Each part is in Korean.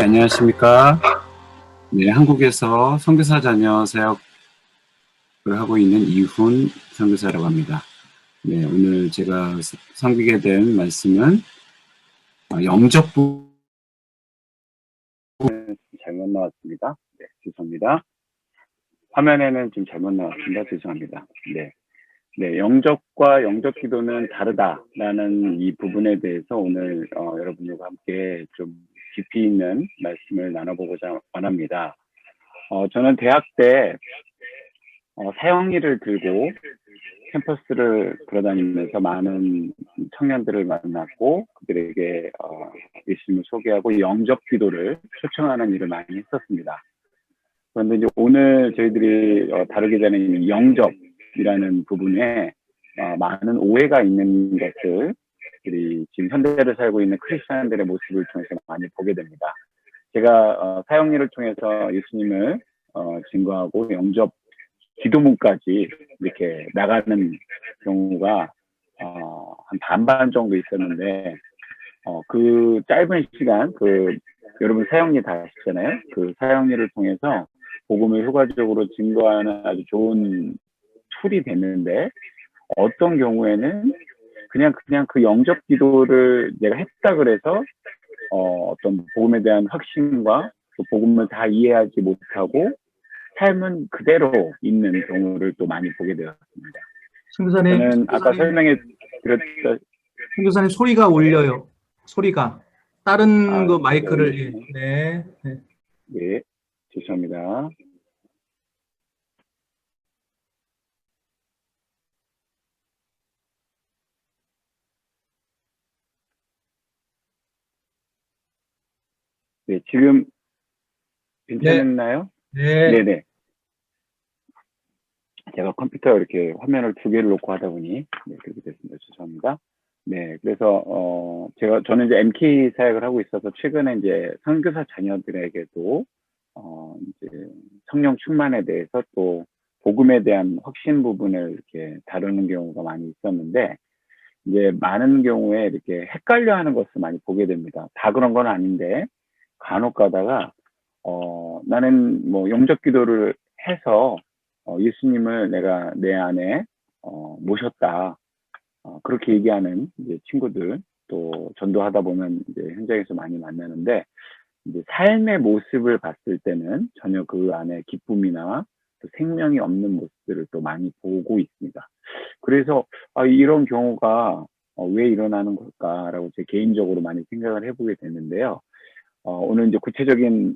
안녕하십니까. 네, 한국에서 선교사 자녀 사역을 하고 있는 이훈 선교사라고 합니다. 네, 오늘 제가 섬기게 된 말씀은 영접 부분 잘못 나왔습니다. 네, 죄송합니다. 화면에는 좀 잘못 나왔습니다. 죄송합니다. 네. 네, 영접과 영접 기도는 다르다라는 이 부분에 대해서 오늘 여러분들과 함께 좀 깊이 있는 말씀을 나눠보고자 원합니다. 저는 대학 때 사형리를 들고 캠퍼스를 돌아다니면서 많은 청년들을 만났고 그들에게 예수님을 소개하고 영접 기도를 초청하는 일을 많이 했었습니다. 그런데 이제 오늘 저희들이 다루게 되는 이 영접이라는 부분에 많은 오해가 있는 것을 우리 지금 현대를 살고 있는 크리스천들의 모습을 통해서 많이 보게 됩니다. 제가 사형리를 통해서 예수님을 증거하고 영접 기도문까지 이렇게 나가는 경우가 한 반반 정도 있었는데 그 짧은 시간 여러분 사형리 다 하시잖아요. 그 사형리를 통해서 복음을 효과적으로 증거하는 아주 좋은 툴이 됐는데 어떤 경우에는 그냥 그 영접 기도를 내가 했다 그래서 어떤 복음에 대한 확신과 또 복음을 다 이해하지 못하고 삶은 그대로 있는 경우를 또 많이 보게 되었습니다. 저는 아까 설명해 드렸던 선교사님 소리가 울려요. 소리가 다른 그 마이크를 네. 네, 죄송합니다. 네, 지금 괜찮나요? 네. 네네. 제가 컴퓨터 이렇게 화면을 두 개를 놓고 하다 보니 그렇게 됐습니다. 죄송합니다. 네, 그래서 저는 이제 MK 사역을 하고 있어서 최근에 이제 선교사 자녀들에게도 이제 성령 충만에 대해서 또 복음에 대한 확신 부분을 이렇게 다루는 경우가 많이 있었는데 이제 많은 경우에 이렇게 헷갈려하는 것을 많이 보게 됩니다. 다 그런 건 아닌데 간혹 가다가 나는 뭐 영접 기도를 해서 예수님을 내가 내 안에 모셨다. 그렇게 얘기하는 이제 친구들 또 전도하다 보면 이제 현장에서 많이 만나는데 이제 삶의 모습을 봤을 때는 전혀 그 안에 기쁨이나 또 생명이 없는 모습들을 또 많이 보고 있습니다. 그래서 이런 경우가 왜 일어나는 걸까라고 제 개인적으로 많이 생각을 해보게 되는데요. 오늘 이제 구체적인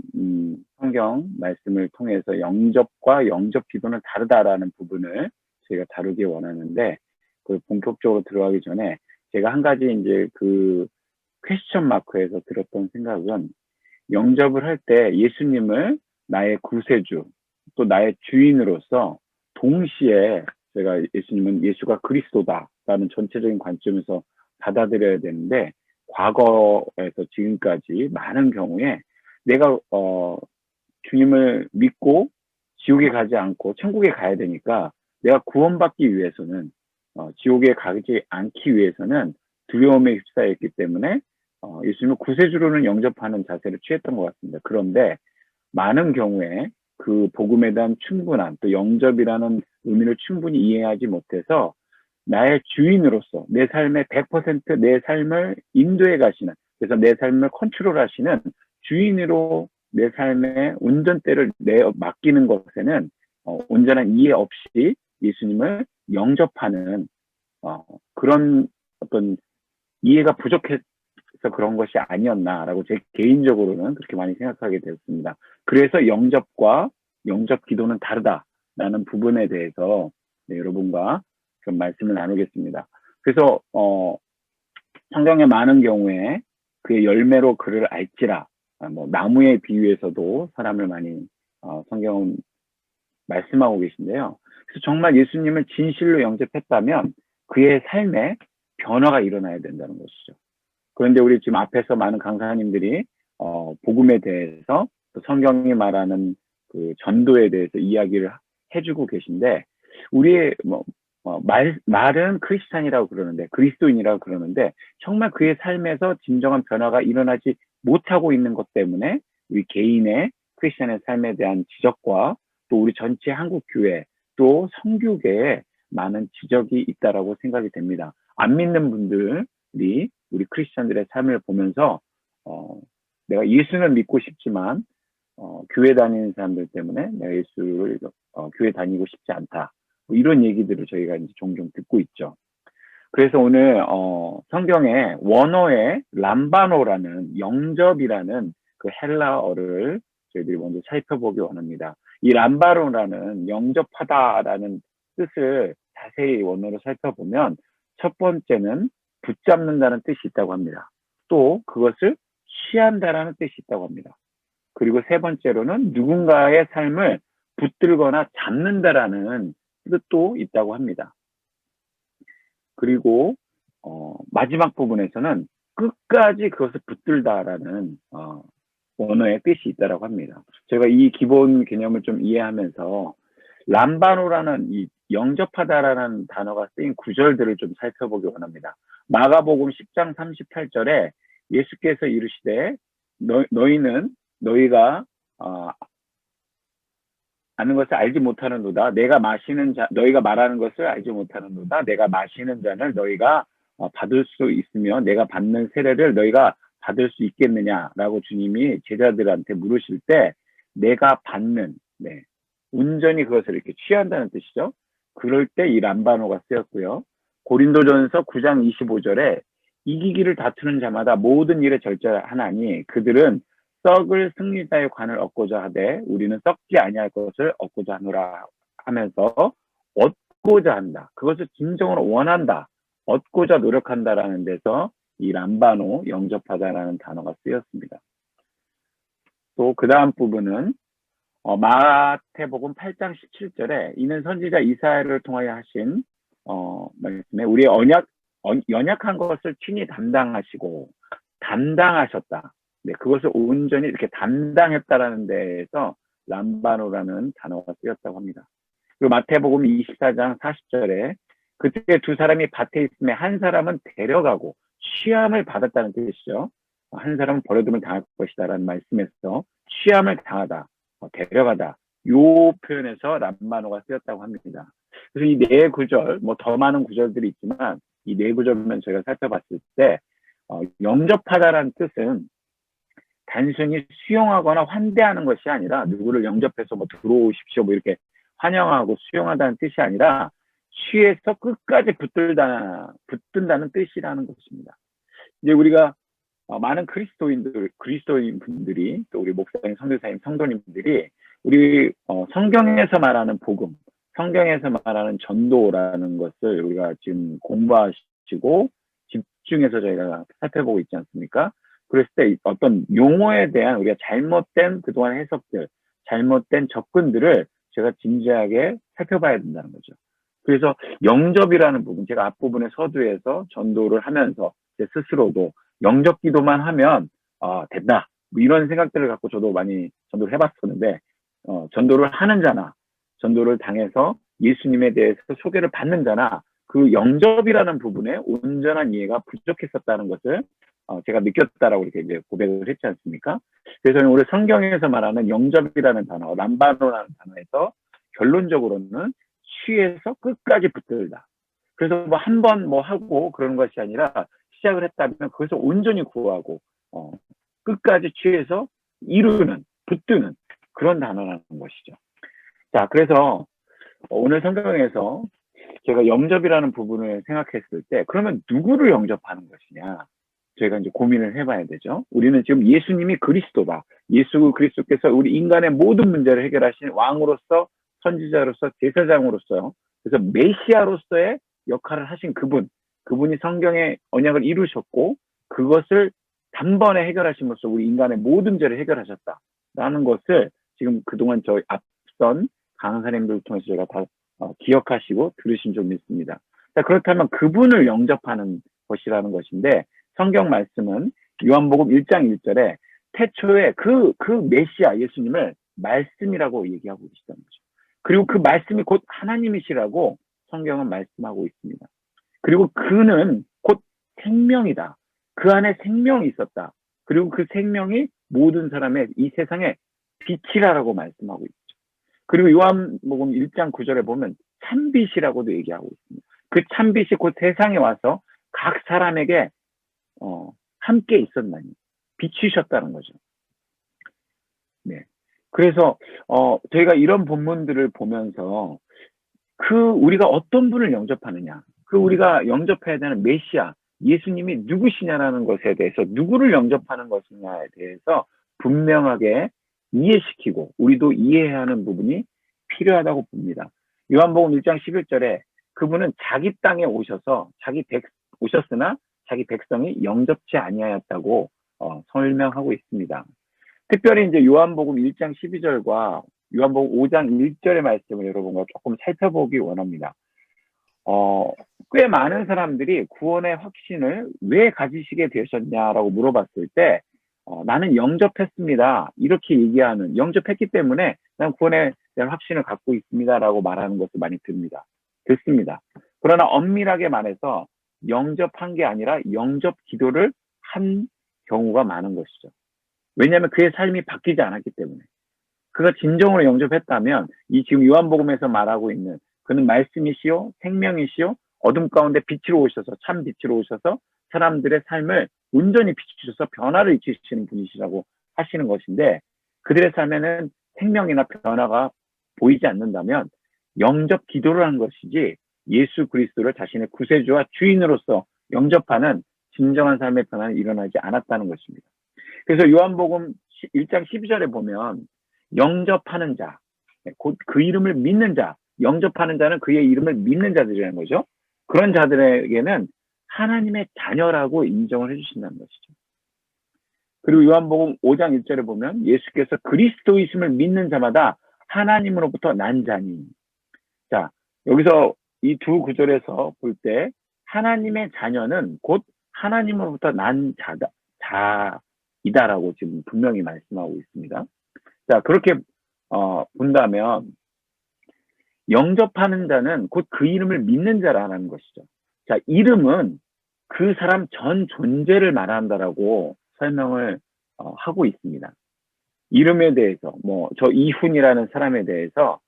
성경 말씀을 통해서 영접과 영접 기도는 다르다라는 부분을 저희가 다루기 원하는데 그 본격적으로 들어가기 전에 제가 한 가지 이제 그 퀘스천 마크에서 들었던 생각은 영접을 할 때 예수님을 나의 구세주 또 나의 주인으로서 동시에 제가 예수가 그리스도다라는 전체적인 관점에서 받아들여야 되는데 과거에서 지금까지 많은 경우에 내가 주님을 믿고 지옥에 가지 않고 천국에 가야 되니까 내가 구원받기 위해서는 지옥에 가지 않기 위해서는 두려움에 휩싸였기 때문에 예수님을 구세주로는 영접하는 자세를 취했던 것 같습니다. 그런데 많은 경우에 그 복음에 대한 충분한 또 영접이라는 의미를 충분히 이해하지 못해서 나의 주인으로서 내 삶의 100%내 삶을 인도해 가시는 그래서 내 삶을 컨트롤하시는 주인으로 내 삶의 운전대를 맡기는 것에는 온전한 이해 없이 예수님을 영접하는 그런 어떤 이해가 부족해서 그런 것이 아니었나라고 제 개인적으로는 그렇게 많이 생각하게 되었습니다. 그래서 영접과 영접 기도는 다르다라는 부분에 대해서 여러분과 좀 말씀을 나누겠습니다. 그래서 성경의 많은 경우에 그의 열매로 그를 알지라 뭐 나무에 비유해서도 사람을 많이 성경은 말씀하고 계신데요. 그래서 정말 예수님을 진실로 영접했다면 그의 삶에 변화가 일어나야 된다는 것이죠. 그런데 우리 지금 앞에서 많은 강사님들이 복음에 대해서 또 성경이 말하는 그 전도에 대해서 이야기를 해주고 계신데 우리의 말은 크리스찬이라고 그러는데 그리스도인이라고 그러는데 정말 그의 삶에서 진정한 변화가 일어나지 못하고 있는 것 때문에 우리 개인의 크리스천의 삶에 대한 지적과 또 우리 전체 한국 교회 또 성교계에 많은 지적이 있다라고 생각이 됩니다. 안 믿는 분들이 우리 크리스천들의 삶을 보면서 내가 예수는 믿고 싶지만 교회 다니는 사람들 때문에 내가 예수를 교회 다니고 싶지 않다. 뭐 이런 얘기들을 저희가 이제 종종 듣고 있죠. 그래서 오늘 성경에 원어의 람바노라는 영접이라는 그 헬라어를 저희들이 먼저 살펴보기 원합니다. 이 람바노라는 영접하다라는 뜻을 자세히 원어로 살펴보면 첫 번째는 붙잡는다는 뜻이 있다고 합니다. 또 그것을 취한다라는 뜻이 있다고 합니다. 그리고 세 번째로는 누군가의 삶을 붙들거나 잡는다라는 뜻도 있다고 합니다. 그리고 마지막 부분에서는 끝까지 그것을 붙들다라는 원어의 뜻이 있다고 합니다. 제가 이 기본 개념을 좀 이해하면서 람바노라는 이 영접하다라는 단어가 쓰인 구절들을 좀 살펴보기 원합니다. 마가복음 10장 38절에 예수께서 이르시되 너희는 너희가 아는 것을 알지 못하는도다. 너희가 말하는 것을 알지 못하는도다. 내가 마시는 잔을 너희가 받을 수 있으며 내가 받는 세례를 너희가 받을 수 있겠느냐라고 주님이 제자들한테 물으실 때 내가 받는, 온전히 그것을 이렇게 취한다는 뜻이죠. 그럴 때 이 람바노가 쓰였고요. 고린도전서 9장 25절에 이기기를 다투는 자마다 모든 일에 절제하나니 그들은 썩을 승리자의 관을 얻고자 하되 우리는 썩지 아니할 것을 얻고자 하노라 하면서 얻고자 한다. 그것을 진정으로 원한다. 얻고자 노력한다라는 데서 이 람바노, 영접하다라는 단어가 쓰였습니다. 또 그 다음 부분은 마태복음 8장 17절에 이는 선지자 이사야를 통하여 하신 말씀에 우리의 연약한 것을 친히 담당하셨다. 그것을 온전히 이렇게 담당했다라는 데에서 람바노라는 단어가 쓰였다고 합니다. 그리고 마태복음 24장 40절에 그때 두 사람이 밭에 있음에 한 사람은 데려가고 취함을 받았다는 뜻이죠. 한 사람은 버려둠을 당할 것이다라는 말씀에서 취함을 당하다, 데려가다 요 표현에서 람바노가 쓰였다고 합니다. 그래서 이 네 구절, 더 많은 구절들이 있지만 이 네 구절만 저희가 살펴봤을 때 영접하다라는 뜻은 단순히 수용하거나 환대하는 것이 아니라 누구를 영접해서 들어오십시오 이렇게 환영하고 수용하다는 뜻이 아니라 취해서 끝까지 붙든다는 뜻이라는 것입니다. 이제 우리가 많은 그리스도인 분들이 또 우리 목사님, 선교사님, 성도님들이 우리 성경에서 말하는 복음, 성경에서 말하는 전도라는 것을 우리가 지금 공부하시고 집중해서 저희가 살펴보고 있지 않습니까? 그랬을 때 어떤 용어에 대한 우리가 잘못된 그동안 해석들, 잘못된 접근들을 제가 진지하게 살펴봐야 된다는 거죠. 그래서 영접이라는 부분, 제가 앞부분의 서두에서 전도를 하면서 제 스스로도 영접 기도만 하면 된다. 이런 생각들을 갖고 저도 많이 전도를 해봤었는데 전도를 하는 자나 전도를 당해서 예수님에 대해서 소개를 받는 자나 그 영접이라는 부분에 온전한 이해가 부족했었다는 것을 제가 느꼈다라고 이렇게 이제 고백을 했지 않습니까? 그래서 오늘 성경에서 말하는 영접이라는 단어, 람바노라는 단어에서 결론적으로는 취해서 끝까지 붙들다. 그래서 한 번 하고 그러는 것이 아니라 시작을 했다면 그것을 온전히 구하고 끝까지 취해서 이루는, 붙드는 그런 단어라는 것이죠. 자, 그래서 오늘 성경에서 제가 영접이라는 부분을 생각했을 때 그러면 누구를 영접하는 것이냐? 저희가 이제 고민을 해봐야 되죠. 우리는 지금 예수님이 그리스도다. 예수 그리스도께서 우리 인간의 모든 문제를 해결하신 왕으로서, 선지자로서, 제사장으로서, 그래서 메시아로서의 역할을 하신 그분이 성경의 언약을 이루셨고 그것을 단번에 해결하심으로써 우리 인간의 모든 죄를 해결하셨다라는 것을 지금 그동안 저희 앞선 강사님들을 통해서 제가 다 기억하시고 들으신 줄 믿습니다. 자, 그렇다면 그분을 영접하는 것이라는 것인데 성경 말씀은 요한복음 1장 1절에 태초에 그 메시아 예수님을 말씀이라고 얘기하고 계시다는 거죠. 그리고 그 말씀이 곧 하나님이시라고 성경은 말씀하고 있습니다. 그리고 그는 곧 생명이다. 그 안에 생명이 있었다. 그리고 그 생명이 모든 사람의 이 세상의 빛이라고 말씀하고 있죠. 그리고 요한복음 1장 9절에 보면 참빛이라고도 얘기하고 있습니다. 그 참빛이 곧 세상에 와서 각 사람에게 함께 있었나니 비추셨다는 거죠. 네. 그래서 저희가 이런 본문들을 보면서 우리가 어떤 분을 영접하느냐, 우리가 영접해야 되는 메시아, 예수님이 누구시냐라는 것에 대해서, 누구를 영접하는 것이냐에 대해서 분명하게 이해시키고 우리도 이해해야 하는 부분이 필요하다고 봅니다. 요한복음 1장 11절에 그분은 자기 땅에 오셨으나 자기 백성이 영접치 아니하였다고 설명하고 있습니다. 특별히 이제 요한복음 1장 12절과 요한복음 5장 1절의 말씀을 여러분과 조금 살펴보기 원합니다. 꽤 많은 사람들이 구원의 확신을 왜 가지시게 되셨냐라고 물어봤을 때 나는 영접했습니다. 이렇게 얘기하는, 영접했기 때문에 난 구원에 대한 확신을 갖고 있습니다라고 말하는 것을 많이 듣습니다. 그러나 엄밀하게 말해서 영접한 게 아니라 영접 기도를 한 경우가 많은 것이죠. 왜냐하면 그의 삶이 바뀌지 않았기 때문에. 그가 진정으로 영접했다면 이 지금 요한복음에서 말하고 있는 그는 말씀이시요 생명이시요 어둠 가운데 빛으로 오셔서, 참 빛으로 오셔서 사람들의 삶을 온전히 비추셔서 변화를 일으키시는 분이시라고 하시는 것인데, 그들의 삶에는 생명이나 변화가 보이지 않는다면 영접 기도를 한 것이지 예수 그리스도를 자신의 구세주와 주인으로서 영접하는 진정한 삶의 변화는 일어나지 않았다는 것입니다. 그래서 요한복음 1장 12절에 보면 영접하는 자, 곧 그 이름을 믿는 자, 영접하는 자는 그의 이름을 믿는 자들이라는 거죠. 그런 자들에게는 하나님의 자녀라고 인정을 해주신다는 것이죠. 그리고 요한복음 5장 1절에 보면 예수께서 그리스도이심을 믿는 자마다 하나님으로부터 난 자니. 자, 여기서 이 두 구절에서 볼 때 하나님의 자녀는 곧 하나님으로부터 난 자이다라고 지금 분명히 말씀하고 있습니다. 자, 그렇게 본다면 영접하는 자는 곧 그 이름을 믿는 자라는 것이죠. 자, 이름은 그 사람 전 존재를 말한다라고 설명을 하고 있습니다. 이름에 대해서, 저 이훈이라는 사람에 대해서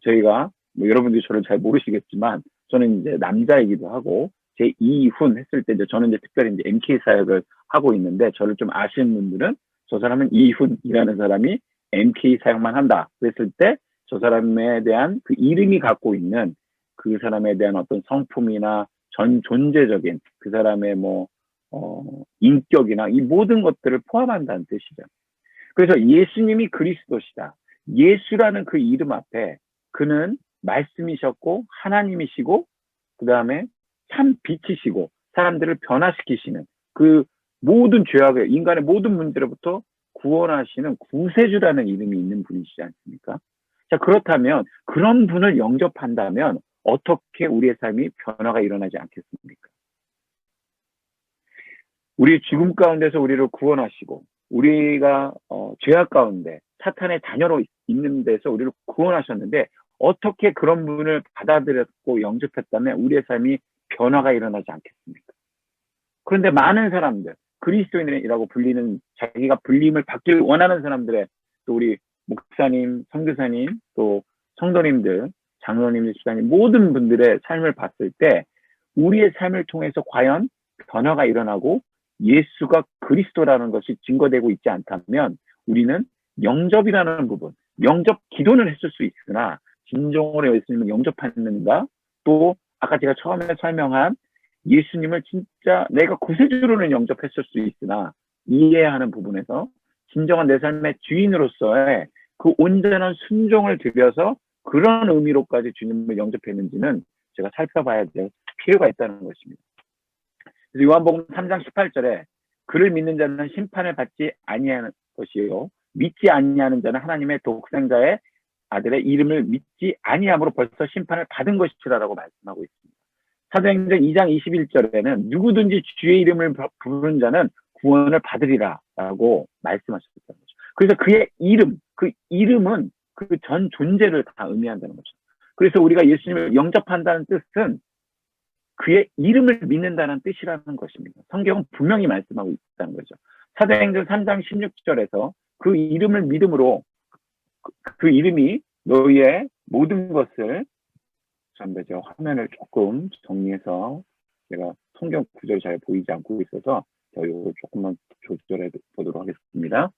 저희가 여러분들이 저를 잘 모르시겠지만 저는 이제 남자이기도 하고 제 이훈 했을 때 저는 이제 특별히 이제 MK 사역을 하고 있는데, 저를 좀 아시는 분들은 저 사람은 이훈이라는 사람이 MK 사역만 한다 그랬을 때 저 사람에 대한 그 이름이 갖고 있는 그 사람에 대한 어떤 성품이나 전 존재적인 그 사람의 인격이나 이 모든 것들을 포함한다는 뜻이죠. 그래서 예수님이 그리스도시다. 예수라는 그 이름 앞에 그는 말씀이셨고 하나님이시고 그 다음에 참 빛이시고 사람들을 변화시키시는 그 모든 죄악을, 인간의 모든 문제로부터 구원하시는 구세주라는 이름이 있는 분이시지 않습니까? 자, 그렇다면 그런 분을 영접한다면 어떻게 우리의 삶이 변화가 일어나지 않겠습니까? 우리 죽음 가운데서 우리를 구원하시고 우리가 죄악 가운데 사탄의 자녀로 있는 데서 우리를 구원하셨는데, 어떻게 그런 분을 받아들였고 영접했다면 우리의 삶이 변화가 일어나지 않겠습니까? 그런데 많은 사람들, 그리스도인이라고 불리는, 자기가 불림을 받길 원하는 사람들의, 또 우리 목사님, 선교사님, 또 성도님들, 장로님, 집사님 모든 분들의 삶을 봤을 때 우리의 삶을 통해서 과연 변화가 일어나고 예수가 그리스도라는 것이 증거되고 있지 않다면 우리는 영접이라는 부분, 영접 기도는 했을 수 있으나 진정으로 예수님을 영접했는가, 또 아까 제가 처음에 설명한 예수님을 진짜 내가 구세주로는 영접했을 수 있으나 이해해야 하는 부분에서 진정한 내 삶의 주인으로서의 그 온전한 순종을 들여서 그런 의미로까지 주님을 영접했는지는 제가 살펴봐야 될 필요가 있다는 것입니다. 그래서 요한복음 3장 18절에 그를 믿는 자는 심판을 받지 아니하는 것이요 믿지 아니하는 자는 하나님의 독생자의 아들의 이름을 믿지 아니함으로 벌써 심판을 받은 것이라고 말씀하고 있습니다. 사도행전 2장 21절에는 누구든지 주의 이름을 부르는 자는 구원을 받으리라 라고 말씀하셨다는 거죠. 그래서 그의 이름, 그 이름은 그 전 존재를 다 의미한다는 거죠. 그래서 우리가 예수님을 영접한다는 뜻은 그의 이름을 믿는다는 뜻이라는 것입니다. 성경은 분명히 말씀하고 있다는 거죠. 사도행전 3장 16절에서 그 이름을 믿음으로 그 이름이 너희의 모든 것을, 잠시만요. 화면을 조금 정리해서 제가 성경 구절이 잘 보이지 않고 있어서 저희 이거 조금만 조절해 보도록 하겠습니다.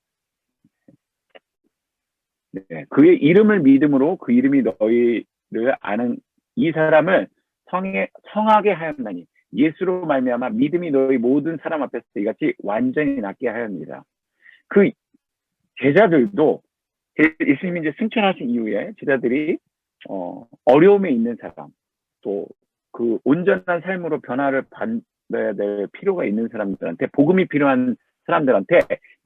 네, 그의 이름을 믿음으로 그 이름이 너희를 아는 이 사람을 성하게 하였나니 예수로 말미암아 믿음이 너희 모든 사람 앞에서 이같이 완전히 낫게 하였느니라. 그 제자들도 예수님이 이제 승천하신 이후에 제자들이 어려움에 있는 사람, 또 그 온전한 삶으로 변화를 받아야 될 필요가 있는 사람들한테, 복음이 필요한 사람들한테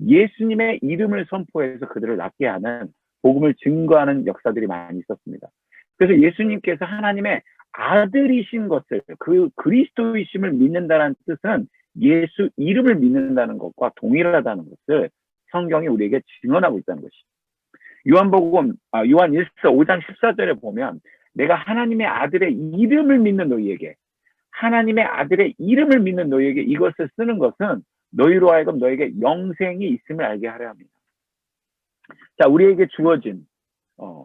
예수님의 이름을 선포해서 그들을 낫게 하는, 복음을 증거하는 역사들이 많이 있었습니다. 그래서 예수님께서 하나님의 아들이신 것을, 그 그리스도이심을 믿는다는 뜻은 예수 이름을 믿는다는 것과 동일하다는 것을 성경이 우리에게 증언하고 있다는 것이죠. 요한 1서 5장 14절에 보면 내가 하나님의 아들의 이름을 믿는 너희에게, 하나님의 아들의 이름을 믿는 너희에게 이것을 쓰는 것은 너희로 하여금 너에게 영생이 있음을 알게 하려 합니다. 자, 우리에게 주어진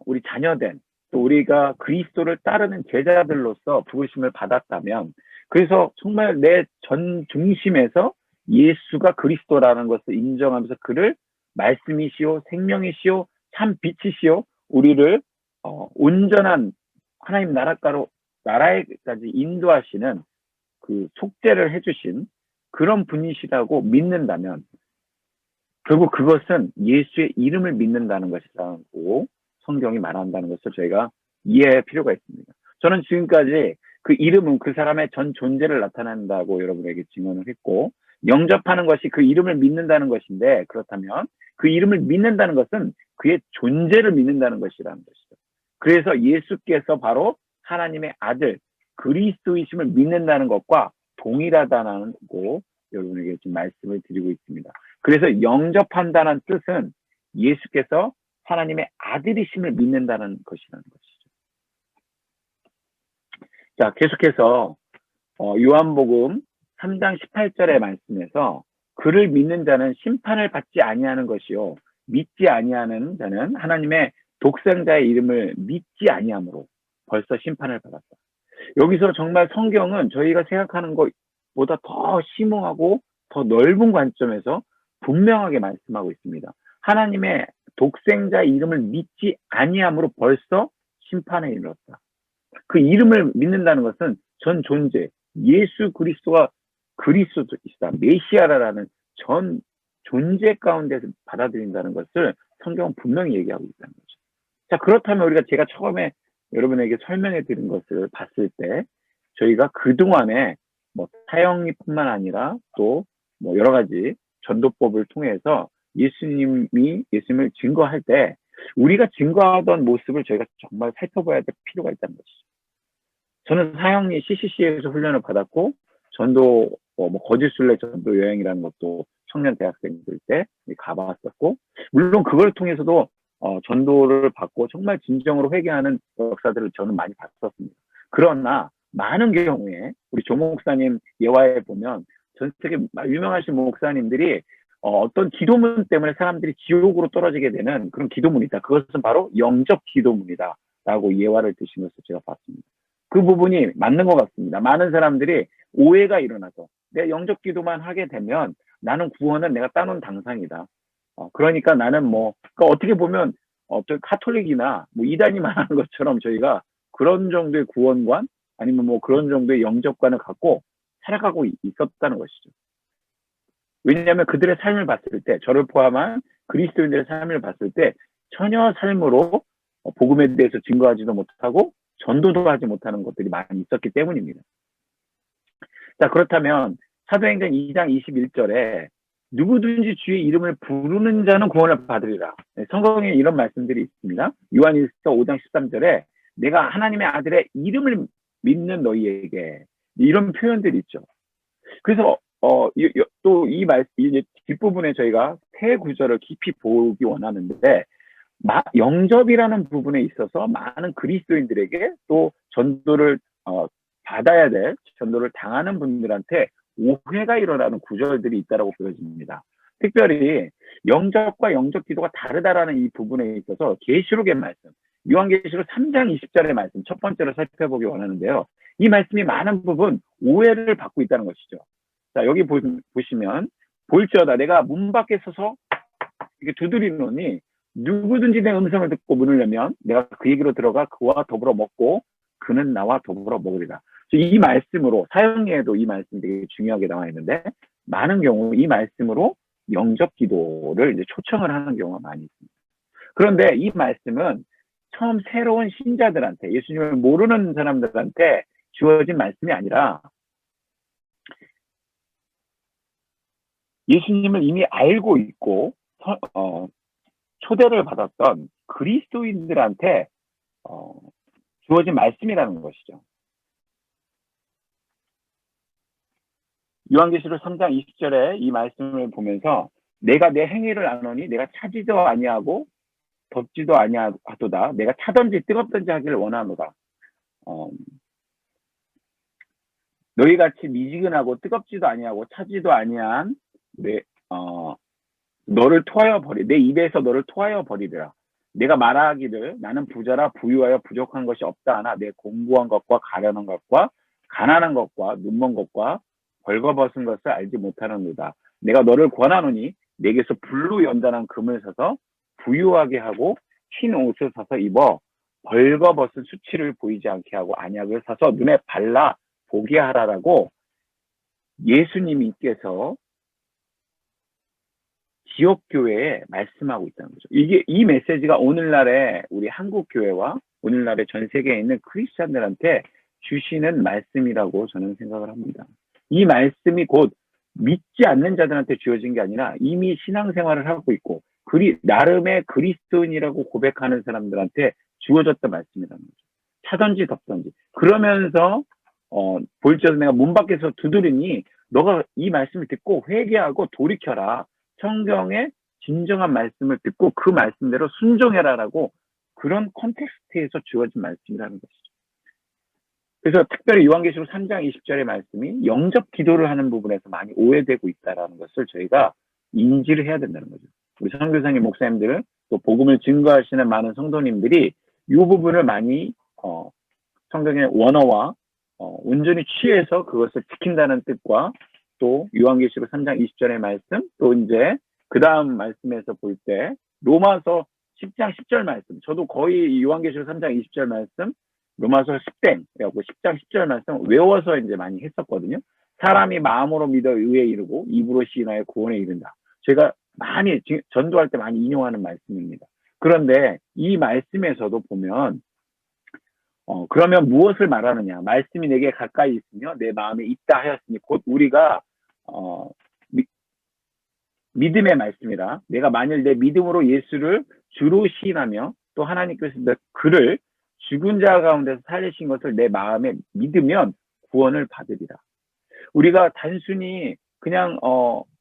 우리 자녀된, 또 우리가 그리스도를 따르는 제자들로서 부르심을 받았다면, 그래서 정말 내 전 중심에서 예수가 그리스도라는 것을 인정하면서 그를 말씀이시오, 생명이시오, 참 빛이시오, 우리를 온전한 하나님 나라에까지 인도하시는 그 속죄를 해주신 그런 분이시라고 믿는다면, 결국 그것은 예수의 이름을 믿는다는 것이라고 성경이 말한다는 것을 저희가 이해할 필요가 있습니다. 저는 지금까지 그 이름은 그 사람의 전 존재를 나타낸다고 여러분에게 증언을 했고, 영접하는 것이 그 이름을 믿는다는 것인데, 그렇다면 그 이름을 믿는다는 것은 그의 존재를 믿는다는 것이라는 것이죠. 그래서 예수께서 바로 하나님의 아들 그리스도이심을 믿는다는 것과 동일하다고 여러분에게 지금 말씀을 드리고 있습니다. 그래서 영접한다는 뜻은 예수께서 하나님의 아들이심을 믿는다는 것이라는 것이죠. 자, 계속해서 요한복음 3장 18절의 말씀에서 그를 믿는 자는 심판을 받지 아니하는 것이요 믿지 아니하는 자는 하나님의 독생자의 이름을 믿지 아니함으로 벌써 심판을 받았다. 여기서 정말 성경은 저희가 생각하는 것보다 더 심오하고 더 넓은 관점에서 분명하게 말씀하고 있습니다. 하나님의 독생자의 이름을 믿지 아니함으로 벌써 심판에 이르렀다. 그 이름을 믿는다는 것은 전 존재, 예수 그리스도가 그리스도이시다, 메시아라는 전 존재 가운데서 받아들인다는 것을 성경은 분명히 얘기하고 있다는 거죠. 자, 그렇다면 제가 처음에 여러분에게 설명해 드린 것을 봤을 때, 저희가 그동안에 사형리뿐만 아니라 또 여러 가지 전도법을 통해서 예수님을 증거할 때 우리가 증거하던 모습을 저희가 정말 살펴봐야 될 필요가 있다는 것이죠. 저는 사형리 CCC에서 훈련을 받았고, 전도 거짓순례 전도 여행이라는 것도 청년 대학생들 때 가봤었고, 물론 그걸 통해서도 전도를 받고 정말 진정으로 회개하는 역사들을 저는 많이 봤었습니다. 그러나 많은 경우에 우리 조 목사님 예화에 보면 전 세계 유명하신 목사님들이 어떤 기도문 때문에 사람들이 지옥으로 떨어지게 되는 그런 기도문이 있다. 그것은 바로 영접 기도문이다 라고 예화를 드신 것을 제가 봤습니다. 그 부분이 맞는 것 같습니다. 많은 사람들이 오해가 일어나서 내가 영접 기도만 하게 되면 나는 구원은 내가 따놓은 당상이다. 그러니까 나는 그러니까 어떻게 보면 카톨릭이나 이단이 말하는 것처럼 저희가 그런 정도의 구원관 아니면 그런 정도의 영접관을 갖고 살아가고 있었다는 것이죠. 왜냐하면 그들의 삶을 봤을 때, 저를 포함한 그리스도인들의 삶을 봤을 때 전혀 삶으로 복음에 대해서 증거하지도 못하고 전도도 하지 못하는 것들이 많이 있었기 때문입니다. 자, 그렇다면 사도행전 2장 21절에 누구든지 주의 이름을 부르는 자는 구원을 받으리라. 성경에 이런 말씀들이 있습니다. 요한일서 5장 13절에 내가 하나님의 아들의 이름을 믿는 너희에게, 이런 표현들이 있죠. 그래서 또 이 뒷부분에 저희가 새 구절을 깊이 보기 원하는데, 영접이라는 부분에 있어서 많은 그리스도인들에게 또 전도를 받아야 될, 전도를 당하는 분들한테 오해가 일어나는 구절들이 있다고 보여집니다. 특별히 영접과 영접 기도가 다르다라는 이 부분에 있어서 계시록의 말씀, 요한계시록 3장 20절의 말씀 첫 번째로 살펴보기 원하는데요. 이 말씀이 많은 부분 오해를 받고 있다는 것이죠. 자, 여기 보시면 볼지어다 내가 문 밖에 서서 이렇게 두드리노니 누구든지 내 음성을 듣고 문을 열면 내가 그에게로 들어가 그와 더불어 먹고 그는 나와 더불어 먹으리라. 이 말씀으로 사형리에도 이 말씀이 되게 중요하게 나와 있는데 많은 경우 이 말씀으로 영접 기도를 이제 초청을 하는 경우가 많이 있습니다. 그런데 이 말씀은 처음 새로운 신자들한테 예수님을 모르는 사람들한테 주어진 말씀이 아니라 예수님을 이미 알고 있고 초대를 받았던 그리스도인들한테 주어진 말씀이라는 것이죠. 요한계시록 3장 20절에 이 말씀을 보면서 내가 내 행위를 아노니 내가 차지도 아니하고 덥지도 아니하도다. 내가 차든지 뜨겁든지 하기를 원하노다. 너희같이 미지근하고 뜨겁지도 아니하고 차지도 아니한 너를 토하여 버리 내 입에서 너를 토하여 버리리라. 내가 말하기를 나는 부자라 부유하여 부족한 것이 없다 하나 내 공부한 것과 가련한 것과 가난한 것과 눈먼 것과 벌거벗은 것을 알지 못하는도다. 내가 너를 권하노니 내게서 불로 연단한 금을 사서 부유하게 하고 흰 옷을 사서 입어 벌거벗은 수치를 보이지 않게 하고 안약을 사서 눈에 발라 보게 하라라고 예수님께서 지역교회에 말씀하고 있다는 거죠. 이 메시지가 오늘날의 우리 한국교회와 오늘날의 전 세계에 있는 크리스찬들한테 주시는 말씀이라고 저는 생각을 합니다. 이 말씀이 곧 믿지 않는 자들한테 주어진 게 아니라 이미 신앙생활을 하고 있고 나름의 그리스도인이라고 고백하는 사람들한테 주어졌던 말씀이라는 거죠. 차든지 덥든지. 그러면서 볼지어다 내가 문 밖에서 두드리니 너가 이 말씀을 듣고 회개하고 돌이켜라. 성경의 진정한 말씀을 듣고 그 말씀대로 순종해라라고 그런 컨텍스트에서 주어진 말씀이라는 것이죠. 그래서 특별히 요한계시록 3장 20절의 말씀이 영접 기도를 하는 부분에서 많이 오해되고 있다는 것을 저희가 인지를 해야 된다는 거죠. 우리 선교사님, 목사님들, 또 복음을 증거하시는 많은 성도님들이 이 부분을 많이 성경의 원어와 온전히 취해서 그것을 지킨다는 뜻과 또 요한계시록 3장 20절의 말씀, 또 이제 그 다음 말씀에서 볼 때 로마서 10장 10절 말씀, 저도 거의 요한계시록 3장 20절 말씀, 로마서 10땡, 그래갖고 10장 10절 말씀 외워서 이제 많이 했었거든요. 사람이 마음으로 믿어 의에 이르고 입으로 시인하여 구원에 이른다. 제가 많이 전도할 때 많이 인용하는 말씀입니다. 그런데 이 말씀에서도 보면 그러면 무엇을 말하느냐? 말씀이 내게 가까이 있으며 내 마음에 있다 하였으니 곧 우리가 믿음의 말씀이라 내가 만일 내 믿음으로 예수를 주로 시인하며 또 하나님께서 그를 죽은 자 가운데서 살리신 것을 내 마음에 믿으면 구원을 받으리라. 우리가 단순히 그냥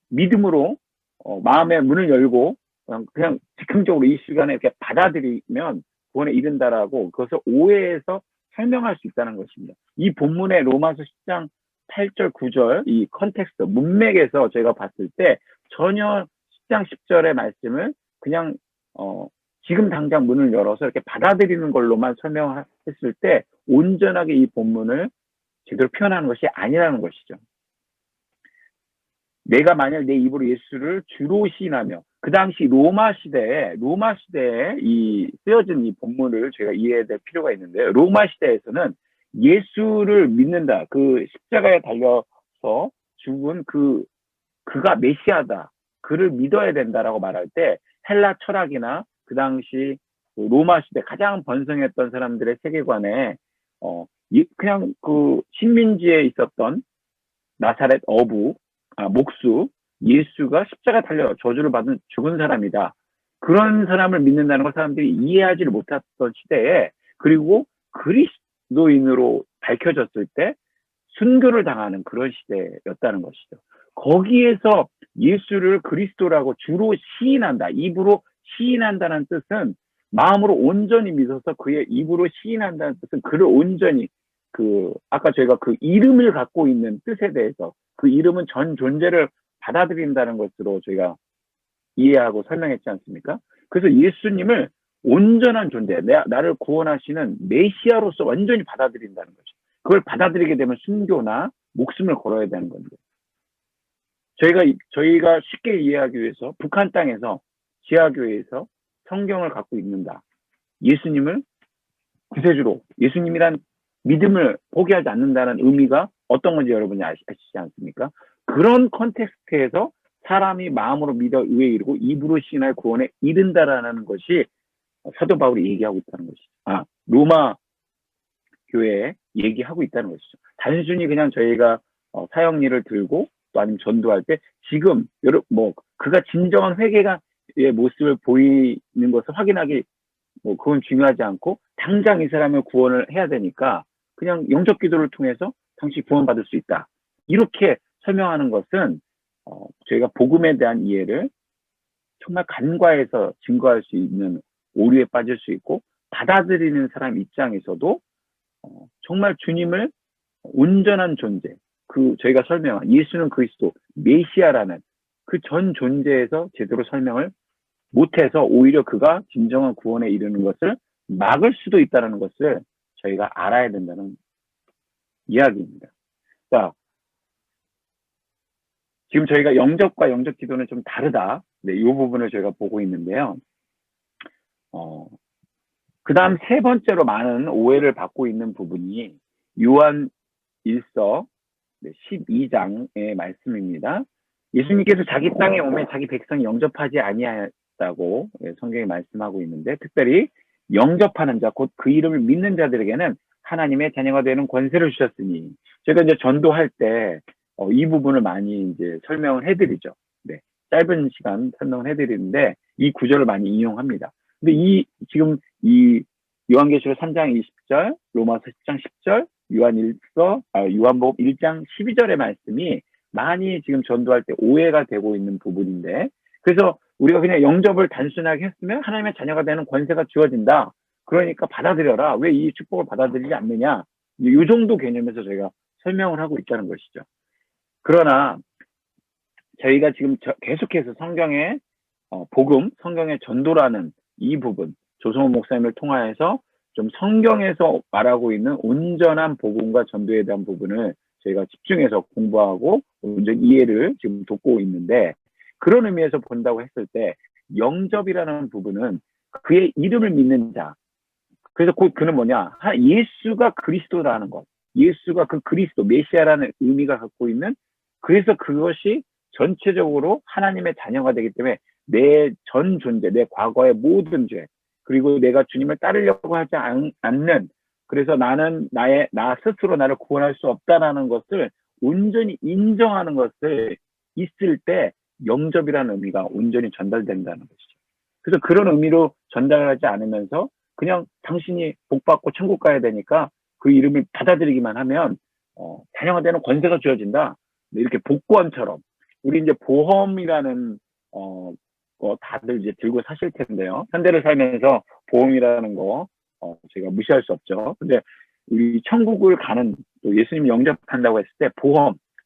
믿음으로 마음의 문을 열고 그냥 즉흥적으로 이 시간에 이렇게 받아들이면 구원에 이른다라고 그것을 오해해서 설명할 수 있다는 것입니다. 이 본문의 로마서 10장 8절 9절 이 컨텍스트 문맥에서 제가 봤을 때 전혀 10장 10절의 말씀을 그냥 지금 당장 문을 열어서 이렇게 받아들이는 걸로만 설명했을 때 온전하게 이 본문을 제대로 표현하는 것이 아니라는 것이죠. 내가 만약 내 입으로 예수를 주로 시인하며 그 당시 로마 시대에 이 쓰여진 이 본문을 저희가 이해해야 될 필요가 있는데요. 로마 시대에서는 예수를 믿는다. 그 십자가에 달려서 죽은 그가 메시아다. 그를 믿어야 된다라고 말할 때 헬라 철학이나 그 당시 로마 시대 가장 번성했던 사람들의 세계관에 그냥 그 식민지에 있었던 나사렛 목수 예수가 십자가 달려 저주를 받은 죽은 사람이다. 그런 사람을 믿는다는 걸 사람들이 이해하지를 못했던 시대에 그리고 그리스도인으로 밝혀졌을 때 순교를 당하는 그런 시대였다는 것이죠. 거기에서 예수를 그리스도라고 주로 시인한다. 입으로 시인한다는 뜻은 마음으로 온전히 믿어서 그의 입으로 시인한다는 뜻은 그를 온전히 아까 저희가 그 이름을 갖고 있는 뜻에 대해서 그 이름은 전 존재를 받아들인다는 것으로 저희가 이해하고 설명했지 않습니까? 그래서 예수님을 온전한 존재, 나를 구원하시는 메시아로서 완전히 받아들인다는 거죠. 그걸 받아들이게 되면 순교나 목숨을 걸어야 되는 건데, 저희가 쉽게 이해하기 위해서 북한 땅에서 지하교회에서 성경을 갖고 있는다. 예수님을 구세주로, 예수님이란 믿음을 포기하지 않는다는 의미가 어떤 건지 여러분이 아시지 않습니까? 그런 컨텍스트에서 사람이 마음으로 믿어 의에 이르고 입으로 신할 구원에 이른다라는 것이 사도 바울이 얘기하고 있다는 것이죠. 로마 교회에 얘기하고 있다는 것이죠. 단순히 그냥 저희가 사형리를 들고 또 아니면 전도할 때 지금 그가 진정한 회개의 모습을 보이는 것을 확인하기 그건 중요하지 않고 당장 이 사람을 구원을 해야 되니까 그냥 영접 기도를 통해서 당시 구원받을 수 있다. 이렇게 설명하는 것은 저희가 복음에 대한 이해를 정말 간과해서 증거할 수 있는 오류에 빠질 수 있고 받아들이는 사람 입장에서도 정말 주님을 온전한 존재, 저희가 설명한 예수는 그리스도, 메시아라는 그 전 존재에서 제대로 설명을 못해서 오히려 그가 진정한 구원에 이르는 것을 막을 수도 있다는 것을 저희가 알아야 된다는 이야기입니다. 자, 지금 저희가 영접과 영접 기도는 좀 다르다. 네, 이 부분을 저희가 보고 있는데요. 그 다음 세 번째로 많은 오해를 받고 있는 부분이 요한 1서 12장의 말씀입니다. 예수님께서 자기 땅에 오면 자기 백성이 영접하지 아니하였다고 성경이 말씀하고 있는데, 특별히 영접하는 자, 곧 그 이름을 믿는 자들에게는 하나님의 자녀가 되는 권세를 주셨으니, 제가 이제 전도할 때 이 부분을 많이 이제 설명을 해드리죠. 네, 짧은 시간 설명을 해드리는데 이 구절을 많이 인용합니다. 근데 지금 요한계시록 3장 20절, 로마서 10장 10절, 요한복음 1장 12절의 말씀이 많이 지금 전도할 때 오해가 되고 있는 부분인데, 그래서 우리가 그냥 영접을 단순하게 했으면 하나님의 자녀가 되는 권세가 주어진다. 그러니까 받아들여라. 왜 이 축복을 받아들이지 않느냐. 이 정도 개념에서 저희가 설명을 하고 있다는 것이죠. 그러나 저희가 지금 계속해서 성경의 복음, 성경의 전도라는 이 부분, 조성호 목사님을 통하여서 좀 성경에서 말하고 있는 온전한 복음과 전도에 대한 부분을 저희가 집중해서 공부하고 온전 이해를 지금 돕고 있는데, 그런 의미에서 본다고 했을 때 영접이라는 부분은 그의 이름을 믿는 자, 그래서 그는 뭐냐, 예수가 그리스도라는 것, 예수가 그 그리스도 메시아라는 의미가 갖고 있는, 그래서 그것이 전체적으로 하나님의 자녀가 되기 때문에 내 전 존재, 내 과거의 모든 죄, 그리고 내가 주님을 따르려고 하지 않는, 그래서 나는 나 스스로 나를 구원할 수 없다라는 것을 온전히 인정하는 것을 있을 때 영접이라는 의미가 온전히 전달된다는 것이죠. 그래서 그런 의미로 전달하지 않으면서 그냥 당신이 복 받고 천국 가야 되니까 그 이름을 받아들이기만 하면 자녀가 되는 권세가 주어진다. 이렇게 복권처럼, 우리 이제 보험이라는 다들 이제 들고 사실 텐데요. 현대를 살면서 보험이라는 거 저희가 무시할 수 없죠. 근데 우리 천국을 가는, 또 예수님 영접한다고 했을 때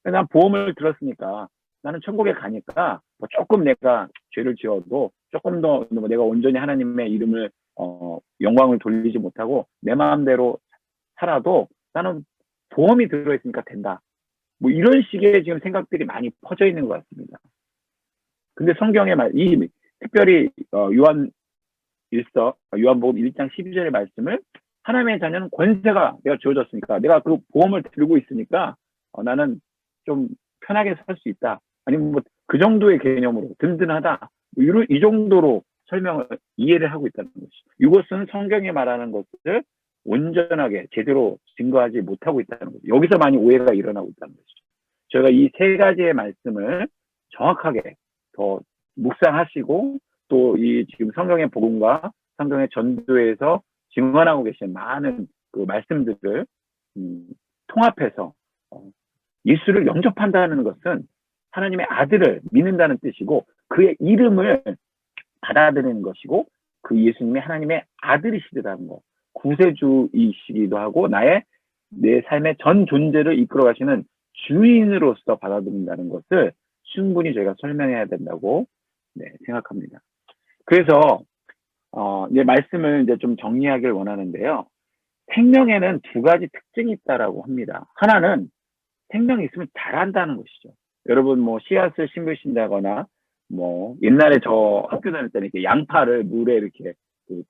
난 보험을 들었으니까 나는 천국에 가니까 조금 내가 죄를 지어도 조금 더 내가 온전히 하나님의 이름을 영광을 돌리지 못하고 내 마음대로 살아도 나는 보험이 들어있으니까 된다. 이런 식의 지금 생각들이 많이 퍼져 있는 것 같습니다. 근데 성경의 특별히 요한복음 1장 12절의 말씀을, 하나님의 자녀는 권세가 내가 주어졌으니까, 내가 그 보험을 들고 있으니까 나는 좀 편하게 살 수 있다. 아니면 그 정도의 개념으로 든든하다. 이 정도로 이해를 하고 있다는 것이죠. 이것은 성경이 말하는 것을 온전하게 제대로 증거하지 못하고 있다는 거죠. 여기서 많이 오해가 일어나고 있다는 것이죠. 저희가 이 세 가지의 말씀을 정확하게 더 묵상하시고, 또 이 지금 성경의 복음과 성경의 전도에서 증언하고 계신 많은 그 말씀들을 통합해서 예수를 영접한다는 것은 하나님의 아들을 믿는다는 뜻이고, 그의 이름을 받아들이는 것이고, 그 예수님이 하나님의 아들이시라는 것, 구세주이시기도 하고 내 삶의 전 존재를 이끌어 가시는 주인으로서 받아들인다는 것을 충분히 저희가 설명해야 된다고 네, 생각합니다. 그래서 이제 말씀을 이제 좀 정리하길 원하는데요. 생명에는 두 가지 특징이 있다라고 합니다. 하나는 생명이 있으면 자란다는 것이죠. 여러분 뭐 씨앗을 심으신다거나 뭐 옛날에 저 학교 다닐 때는 이렇게 양파를 물에 이렇게 그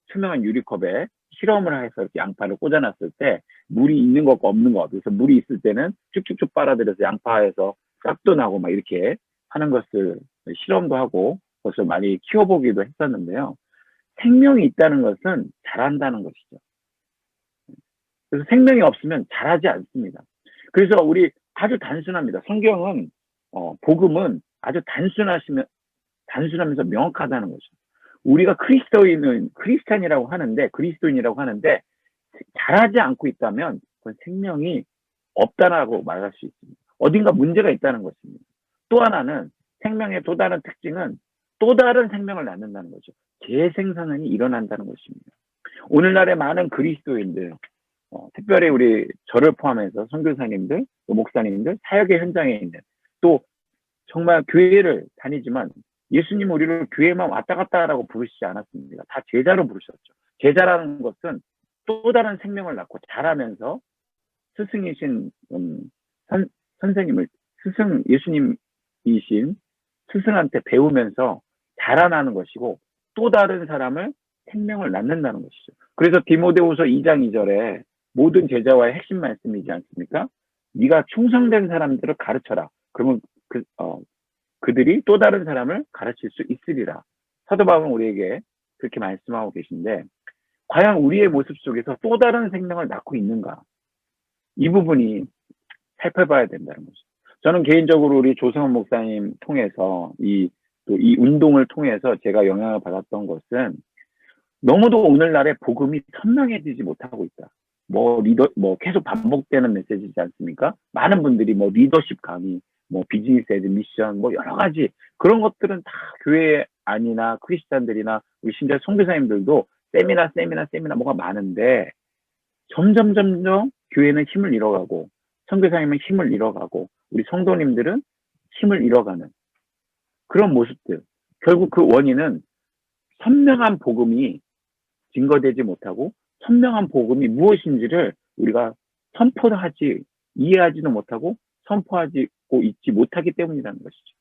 투명한 유리컵에 실험을 해서 이렇게 양파를 꽂아놨을 때 물이 있는 것과 없는 것, 그래서 물이 있을 때는 쭉쭉쭉 빨아들여서 양파에서 싹도 나고 막 이렇게 하는 것을 실험도 하고 그것을 많이 키워보기도 했었는데요. 생명이 있다는 것은 자란다는 것이죠. 그래서 생명이 없으면 자라지 않습니다. 그래서 우리 아주 단순합니다. 성경은 복음은 아주 단순하면서 명확하다는 거죠. 우리가 크리스찬이라고 하는데 그리스도인이라고 하는데 자라지 않고 있다면 그건 생명이 없다라고 말할 수 있습니다. 어딘가 문제가 있다는 것입니다. 또 하나는 생명의 또 다른 특징은 또 다른 생명을 낳는다는 거죠. 재생산이 일어난다는 것입니다. 오늘날의 많은 그리스도인들, 특별히 우리 저를 포함해서 선교사님들, 또 목사님들, 사역의 현장에 있는 또 정말 교회를 다니지만 예수님 우리를 교회만 왔다 갔다 하라고 부르시지 않았습니다. 다 제자로 부르셨죠. 제자라는 것은 또 다른 생명을 낳고 자라면서 스승이신 선생님을 스승 예수님이신 스승한테 배우면서 자라나는 것이고 또 다른 사람을 생명을 낳는다는 것이죠. 그래서 디모데후서 2장 2절에 모든 제자와의 핵심 말씀이지 않습니까? 네가 충성된 사람들을 가르쳐라. 그러면 그들이 또 다른 사람을 가르칠 수 있으리라. 사도 바울은 우리에게 그렇게 말씀하고 계신데 과연 우리의 모습 속에서 또 다른 생명을 낳고 있는가? 이 부분이 살펴봐야 된다는 거죠. 저는 개인적으로 우리 조성원 목사님 통해서 이 운동을 통해서 제가 영향을 받았던 것은 너무도 오늘날의 복음이 선명해지지 못하고 있다. 뭐 계속 반복되는 메시지지 않습니까? 많은 분들이 뭐 리더십 강의, 뭐 비즈니스 에드 미션, 뭐 여러 가지 그런 것들은 다 교회 안이나 크리스찬들이나 우리 심지어 선교사님들도 세미나 뭐가 많은데 점점 교회는 힘을 잃어가고 선교사님은 힘을 잃어가고 우리 성도님들은 힘을 잃어가는 그런 모습들. 결국 그 원인은 선명한 복음이 증거되지 못하고 선명한 복음이 무엇인지를 우리가 이해하지도 못하고 선포하고 있지 못하기 때문이라는 것이죠.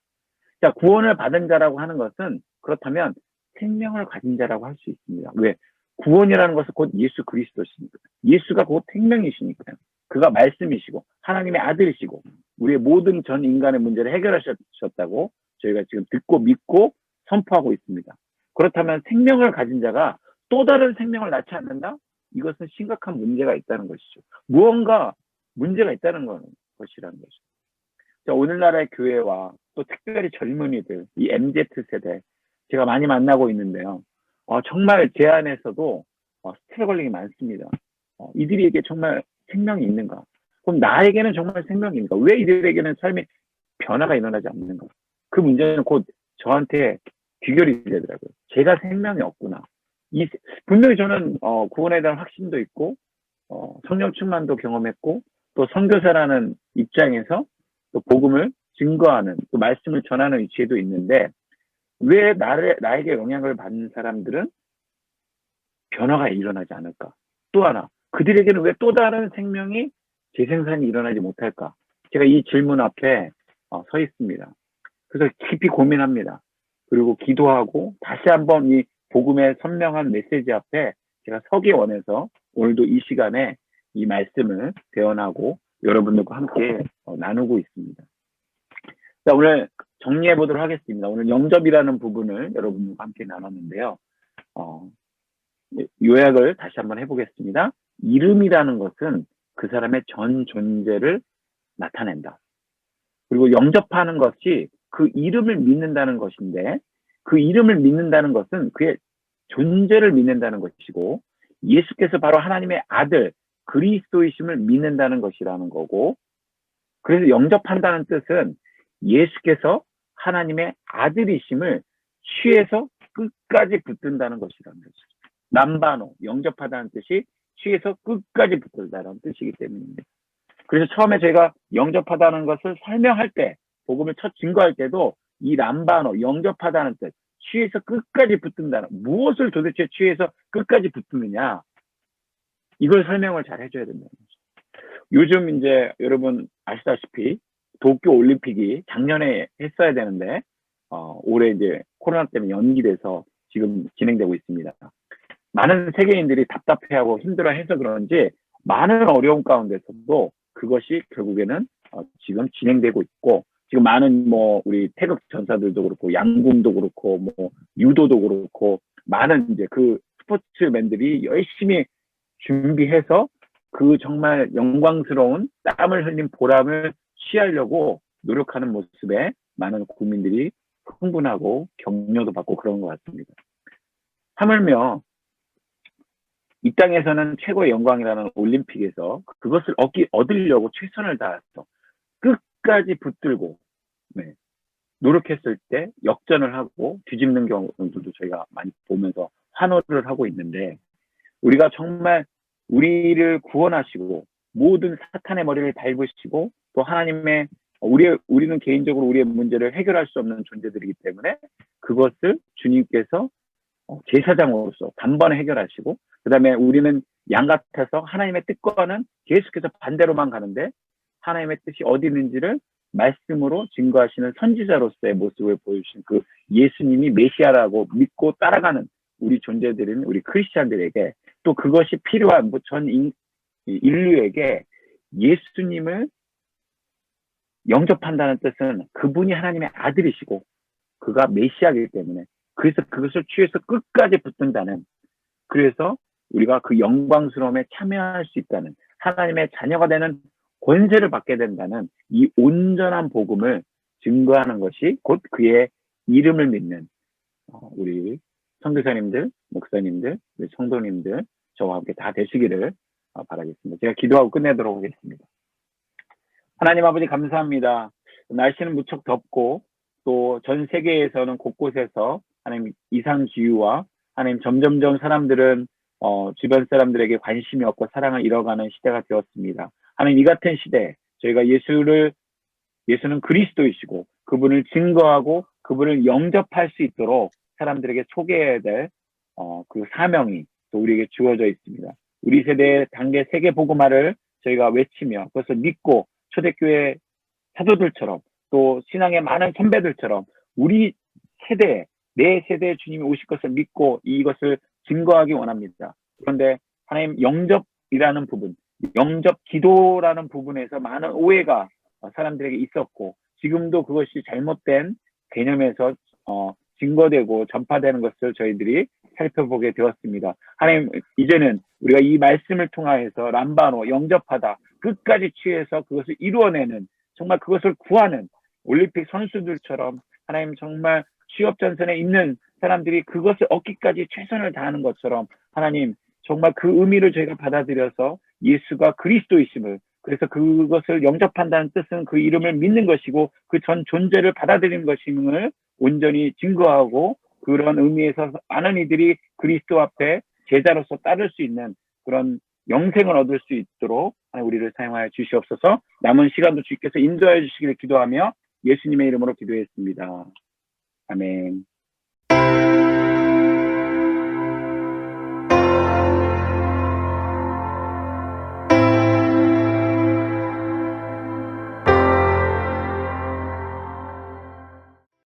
자, 구원을 받은 자라고 하는 것은 그렇다면 생명을 가진 자라고 할 수 있습니다. 왜? 구원이라는 것은 곧 예수 그리스도시니까. 예수가 곧 생명이시니까요. 그가 말씀이시고 하나님의 아들이시고 우리의 모든 전 인간의 문제를 해결하셨다고 저희가 지금 듣고 믿고 선포하고 있습니다. 그렇다면 생명을 가진 자가 또 다른 생명을 낳지 않는다? 이것은 심각한 문제가 있다는 것이죠. 무언가 문제가 있다는 것이라는 것이죠. 자, 오늘날의 교회와 또 특별히 젊은이들, 이 MZ세대, 제가 많이 만나고 있는데요. 정말 제 안에서도 스트러글링이 많습니다. 이들에게 정말 생명이 있는가? 그럼 나에게는 정말 생명이 있는가? 왜 이들에게는 삶의 변화가 일어나지 않는가? 그 문제는 곧 저한테 귀결이 되더라고요. 제가 생명이 없구나. 분명히 저는 구원에 대한 확신도 있고 성령 충만도 경험했고 또 선교사라는 입장에서 또 복음을 증거하는 또 말씀을 전하는 위치에도 있는데 왜 나에게 영향을 받는 사람들은 변화가 일어나지 않을까? 또 하나 그들에게는 왜 또 다른 생명이 재생산이 일어나지 못할까? 제가 이 질문 앞에 서 있습니다. 그래서 깊이 고민합니다. 그리고 기도하고 다시 한번 이 복음의 선명한 메시지 앞에 제가 서기 원해서 오늘도 이 시간에 이 말씀을 대언하고 여러분들과 함께 나누고 있습니다. 자, 오늘 정리해 보도록 하겠습니다. 오늘 영접이라는 부분을 여러분들과 함께 나눴는데요. 요약을 다시 한번 해보겠습니다. 이름이라는 것은 그 사람의 전 존재를 나타낸다. 그리고 영접하는 것이 그 이름을 믿는다는 것인데 그 이름을 믿는다는 것은 그의 존재를 믿는다는 것이고 예수께서 바로 하나님의 아들 그리스도이심을 믿는다는 것이라는 거고 그래서 영접한다는 뜻은 예수께서 하나님의 아들이심을 취해서 끝까지 붙든다는 것이라는 것이죠. 남바노, 영접하다는 뜻이 취해서 끝까지 붙들다는 뜻이기 때문입니다. 그래서 처음에 제가 영접하다는 것을 설명할 때 복음을 첫 증거할 때도 이 람바노, 영접하다는 뜻, 취해서 끝까지 붙든다는, 무엇을 도대체 취해서 끝까지 붙느냐, 이걸 설명을 잘 해줘야 된다는 거죠. 요즘 이제 여러분 아시다시피 도쿄 올림픽이 작년에 했어야 되는데 올해 이제 코로나 때문에 연기돼서 지금 진행되고 있습니다. 많은 세계인들이 답답해하고 힘들어해서 그런지 많은 어려움 가운데서도 그것이 결국에는 지금 진행되고 있고, 지금 많은 뭐 우리 태극 전사들도 그렇고 양궁도 그렇고 뭐 유도도 그렇고 많은 이제 그 스포츠맨들이 열심히 준비해서 그 정말 영광스러운 땀을 흘린 보람을 취하려고 노력하는 모습에 많은 국민들이 흥분하고 격려도 받고 그런 것 같습니다. 하물며 이 땅에서는 최고의 영광이라는 올림픽에서 그것을 얻으려고 최선을 다해서 끝까지 붙들고 노력했을 때 역전을 하고 뒤집는 경우들도 저희가 많이 보면서 환호를 하고 있는데, 우리가 정말 우리를 구원하시고 모든 사탄의 머리를 밟으시고 또 하나님의 우리는 개인적으로 우리의 문제를 해결할 수 없는 존재들이기 때문에 그것을 주님께서 제사장으로서 단번에 해결하시고, 그 다음에 우리는 양 같아서 하나님의 뜻과는 계속해서 반대로만 가는데 하나님의 뜻이 어디 있는지를 말씀으로 증거하시는 선지자로서의 모습을 보여주신 그 예수님이 메시아라고 믿고 따라가는 우리 존재들인 우리 크리스찬들에게, 또 그것이 필요한 전 인류에게 예수님을 영접한다는 뜻은 그분이 하나님의 아들이시고 그가 메시아이기 때문에, 그래서 그것을 취해서 끝까지 붙든다는, 그래서 우리가 그 영광스러움에 참여할 수 있다는, 하나님의 자녀가 되는 권세를 받게 된다는 이 온전한 복음을 증거하는 것이 곧 그의 이름을 믿는 우리 선교사님들, 목사님들, 우리 성도님들 저와 함께 다 되시기를 바라겠습니다. 제가 기도하고 끝내도록 하겠습니다. 하나님 아버지 감사합니다. 날씨는 무척 덥고 또 전 세계에서는 곳곳에서 하나님 이상기후와 하나님 점점점 사람들은 주변 사람들에게 관심이 없고 사랑을 잃어가는 시대가 되었습니다. 하나님 이 같은 시대에 저희가 예수는 그리스도이시고 그분을 증거하고 그분을 영접할 수 있도록 사람들에게 소개해야 될 그 사명이 또 우리에게 주어져 있습니다. 우리 세대의 단계 세계 복음화를 저희가 외치며 그것을 믿고 초대교회 사도들처럼 또 신앙의 많은 선배들처럼 우리 세대에 내 세대에 주님이 오실 것을 믿고 이것을 증거하기 원합니다. 그런데 하나님 영접이라는 부분, 영접 기도라는 부분에서 많은 오해가 사람들에게 있었고 지금도 그것이 잘못된 개념에서 증거되고 전파되는 것을 저희들이 살펴보게 되었습니다. 하나님 이제는 우리가 이 말씀을 통하여서 람바노 영접하다 끝까지 취해서 그것을 이루어내는, 정말 그것을 구하는 올림픽 선수들처럼 하나님 정말 취업 전선에 있는 사람들이 그것을 얻기까지 최선을 다하는 것처럼 하나님 정말 그 의미를 저희가 받아들여서 예수가 그리스도이심을, 그래서 그것을 영접한다는 뜻은 그 이름을 믿는 것이고 그 전 존재를 받아들이는 것임을 온전히 증거하고, 그런 의미에서 많은 이들이 그리스도 앞에 제자로서 따를 수 있는 그런 영생을 얻을 수 있도록 우리를 사용하여 주시옵소서. 남은 시간도 주께서 인도하여 주시기를 기도하며 예수님의 이름으로 기도했습니다. 아멘.